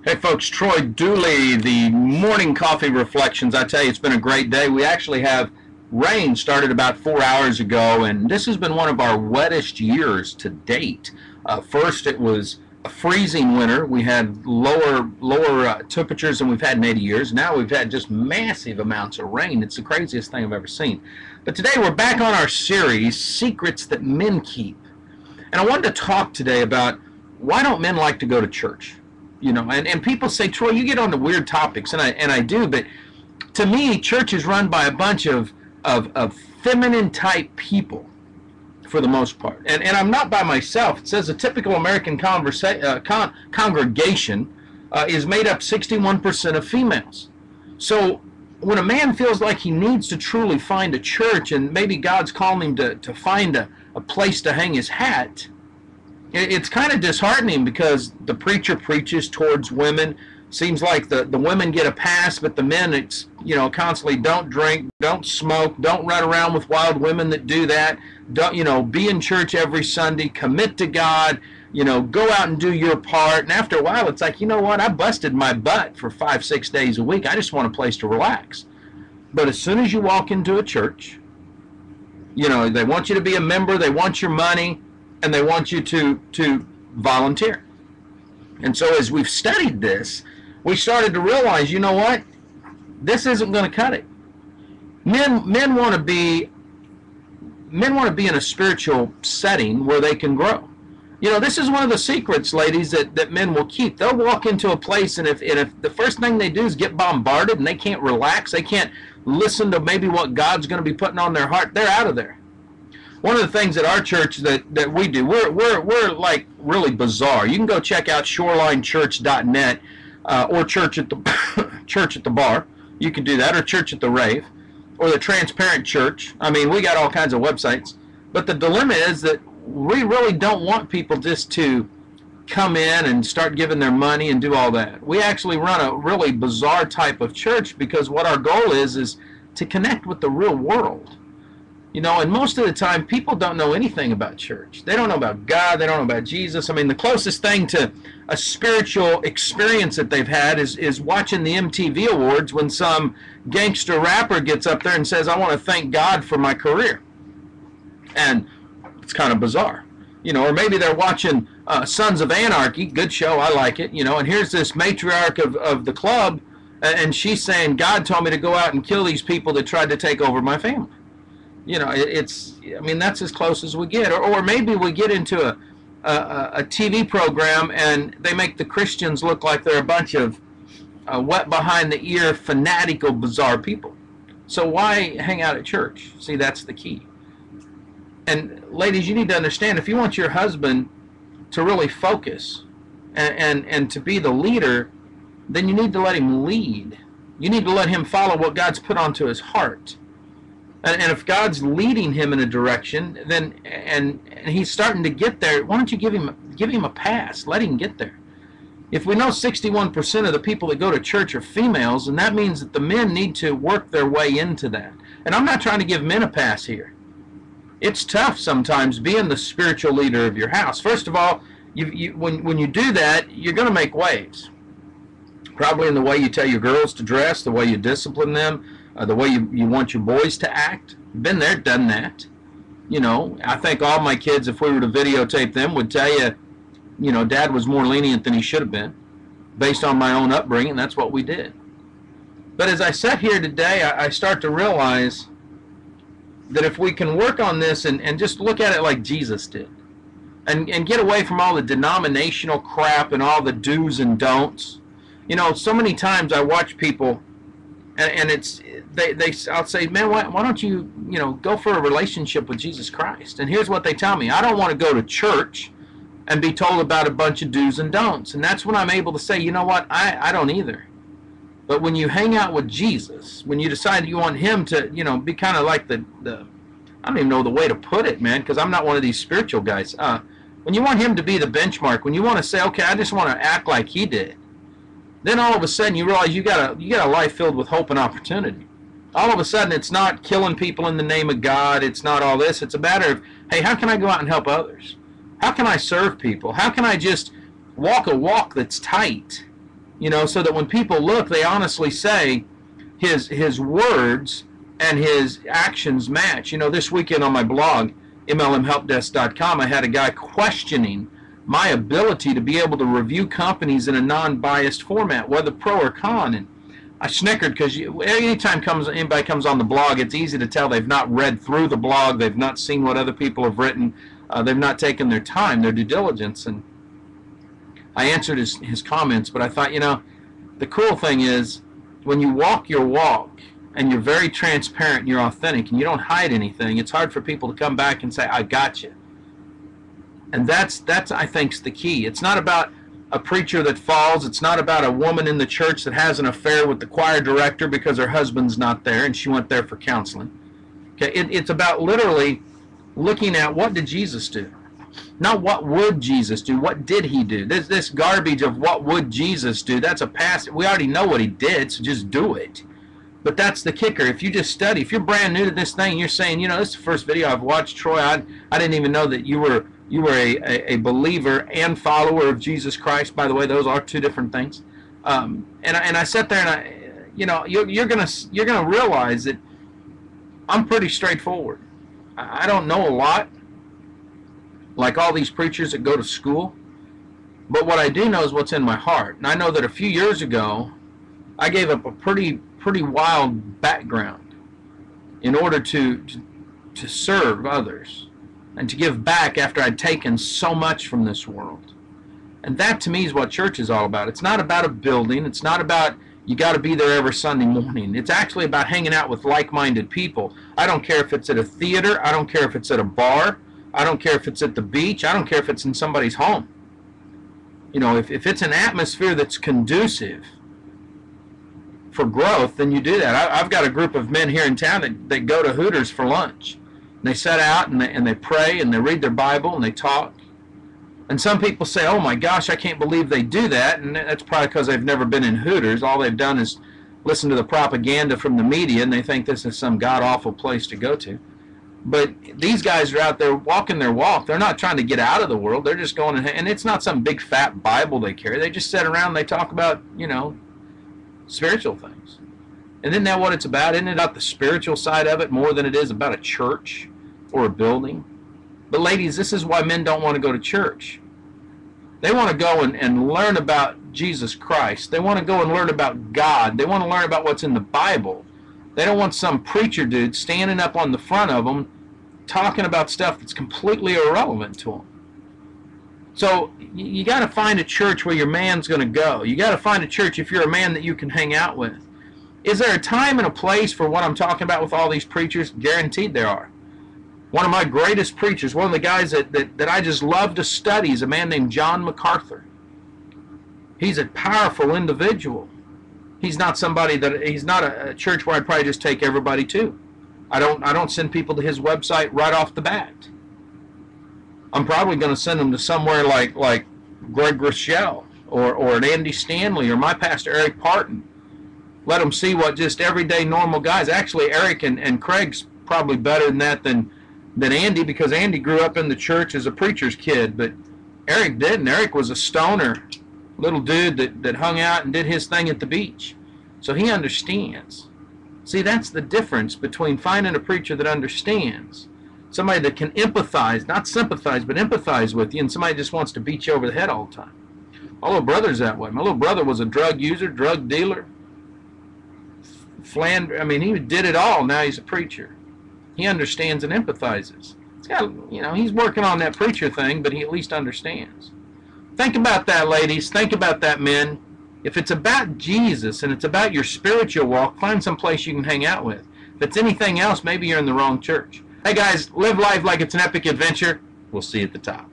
Hey folks, Troy Dooley, the morning coffee reflections. I tell you, it's been a great day. We actually have rain started about 4 hours ago, and this has been one of our wettest years to date. First, it was a freezing winter. We had lower temperatures than we've had in 80 years. Now we've had just massive amounts of rain. It's the craziest thing I've ever seen. But today we're back on our series, Secrets That Men Keep. And I wanted to talk today about why don't men like to go to church? You know, and people say, Troy, you get on to weird topics, and I do, but to me, church is run by a bunch of feminine type people for the most part. And I'm not by myself. It says a typical American congregation is made up 61% of females. So when a man feels like he needs to truly find a church, and maybe God's calling him to find a place to hang his hat, it's kind of disheartening because the preacher preaches towards women. Seems like the women get a pass, but the men, it's, constantly don't drink, don't smoke, don't run around with wild women that do that. Don't, be in church every Sunday, commit to God, go out and do your part. And after a while, it's like, you know what? I busted my butt for 5-6 days a week. I just want a place to relax. But as soon as you walk into a church, they want you to be a member, they want your money, and they want you to volunteer. And so as we've studied this, we started to realize, you know what? This isn't going to cut it. Men want to be in a spiritual setting where they can grow. This is one of the secrets, ladies, that men will keep. They'll walk into a place, and if the first thing they do is get bombarded and they can't relax, they can't listen to maybe what God's going to be putting on their heart, they're out of there. One of the things at our church that we do, we're like really bizarre. You can go check out shorelinechurch.net or Church at the Bar. You can do that, or Church at the Rave, or the Transparent Church. I mean, we got all kinds of websites. But the dilemma is that we really don't want people just to come in and start giving their money and do all that. We actually run a really bizarre type of church because what our goal is to connect with the real world. And most of the time, people don't know anything about church. They don't know about God. They don't know about Jesus. I mean, the closest thing to a spiritual experience that they've had is watching the MTV Awards when some gangster rapper gets up there and says, I want to thank God for my career. And it's kind of bizarre. Or maybe they're watching Sons of Anarchy. Good show. I like it. And here's this matriarch of the club, and she's saying, God told me to go out and kill these people that tried to take over my family. That's as close as we get. Or maybe we get into a TV program and they make the Christians look like they're a bunch of wet behind the ear, fanatical, bizarre people. So why hang out at church? See, that's the key. And ladies, you need to understand, if you want your husband to really focus and to be the leader, then you need to let him lead. You need to let him follow what God's put onto his heart. And if God's leading him in a direction, then and he's starting to get there, why don't you give him a pass? Let him get there. If we know 61% of the people that go to church are females, and that means that the men need to work their way into that. And I'm not trying to give men a pass here. It's tough sometimes being the spiritual leader of your house. First of all, when you do that, you're going to make waves. Probably in the way you tell your girls to dress, the way you discipline them, the way you want your boys to act. Been there, done that. I think all my kids, if we were to videotape them, would tell you, Dad was more lenient than he should have been. Based on my own upbringing, that's what we did. But as I sat here today, I start to realize that if we can work on this and just look at it like Jesus did, and get away from all the denominational crap and all the do's and don'ts. So many times I watch people, and I'll say, man, why don't you, go for a relationship with Jesus Christ? And here's what they tell me. I don't want to go to church and be told about a bunch of do's and don'ts. And that's when I'm able to say, you know what, I don't either. But when you hang out with Jesus, when you decide you want him to, be kind of like the I don't even know the way to put it, man, because I'm not one of these spiritual guys. When you want him to be the benchmark, when you want to say, okay, I just want to act like he did, then all of a sudden you realize you got a life filled with hope and opportunity. All of a sudden it's not killing people in the name of God. It's not all this. It's a matter of, hey, how can I go out and help others? How can I serve people? How can I just walk a walk that's tight You know, so that when people look, they honestly say his words and his actions match. You know, this weekend on my blog, MLMHelpDesk.com, I had a guy questioning my ability to be able to review companies in a non-biased format, whether pro or con. And I snickered because anytime anybody comes on the blog, it's easy to tell they've not read through the blog, they've not seen what other people have written, they've not taken their time, their due diligence. And I answered his comments, but I thought, you know, the cool thing is when you walk your walk and you're very transparent and you're authentic and you don't hide anything, it's hard for people to come back and say, I got you. And that's I think, is the key. It's not about a preacher that falls. It's not about a woman in the church that has an affair with the choir director because her husband's not there and she went there for counseling. Okay, it's about literally looking at what did Jesus do? Not what would Jesus do, what did he do? This garbage of what would Jesus do, that's a past. We already know what he did, so just do it. But that's the kicker. If you just study, if you're brand new to this thing, you're saying, you know, this is the first video I've watched, Troy. I didn't even know that you were a believer and follower of Jesus Christ. By the way, those are two different things. And I sat there and you're gonna realize that I'm pretty straightforward. I don't know a lot, like all these preachers that go to school, but what I do know is what's in my heart. And I know that a few years ago, I gave up a pretty wild background in order to serve others and to give back after I'd taken so much from this world. And that to me is what church is all about. It's not about a building. It's not about you got to be there every Sunday morning. It's actually about hanging out with like-minded people. I don't care if it's at a theater. I don't care if it's at a bar. I don't care if it's at the beach. I don't care if it's in somebody's home. You know, if it's an atmosphere that's conducive for growth, then you do that. I've got a group of men here in town that go to Hooters for lunch. And they sit out and they pray and they read their Bible and they talk. And some people say, oh my gosh, I can't believe they do that. And that's probably because they've never been in Hooters. All they've done is listen to the propaganda from the media and they think this is some god-awful place to go to. But these guys are out there walking their walk. They're not trying to get out of the world. They're just going, and it's not some big fat Bible they carry. They just sit around and they talk about, you know, spiritual things. And isn't that what it's about? Isn't it about the spiritual side of it more than it is about a church or a building? But ladies, this is why men don't want to go to church. They want to go and learn about Jesus Christ. They want to go and learn about God. They want to learn about what's in the Bible. They don't want some preacher dude standing up on the front of them talking about stuff that's completely irrelevant to them. So you got to find a church where your man's going to go. You got to find a church if you're a man that you can hang out with. Is there a time and a place for what I'm talking about with all these preachers? Guaranteed there are. One of my greatest preachers, one of the guys that I just love to study is a man named John MacArthur. He's a powerful individual. He's not somebody he's not a church where I'd probably just take everybody to. I don't send people to his website right off the bat. I'm probably going to send them to somewhere like Greg Rochelle or an Andy Stanley or my pastor Eric Parton. Let them see what just everyday normal guys. Actually, Eric and Craig's probably better than that than Andy, because Andy grew up in the church as a preacher's kid, but Eric didn't. Eric was a stoner little dude that hung out and did his thing at the beach. So he understands. See, that's the difference between finding a preacher that understands, somebody that can empathize, not sympathize, but empathize with you, and somebody that just wants to beat you over the head all the time. My little brother's that way. My little brother was a drug user, drug dealer, I mean, he did it all. Now he's a preacher. He understands and empathizes. He's got, you know, he's working on that preacher thing, but he at least understands. Think about that, ladies. Think about that, men. If it's about Jesus and it's about your spiritual walk, find some place you can hang out with. If it's anything else, maybe you're in the wrong church. Hey, guys, live life like it's an epic adventure. We'll see you at the top.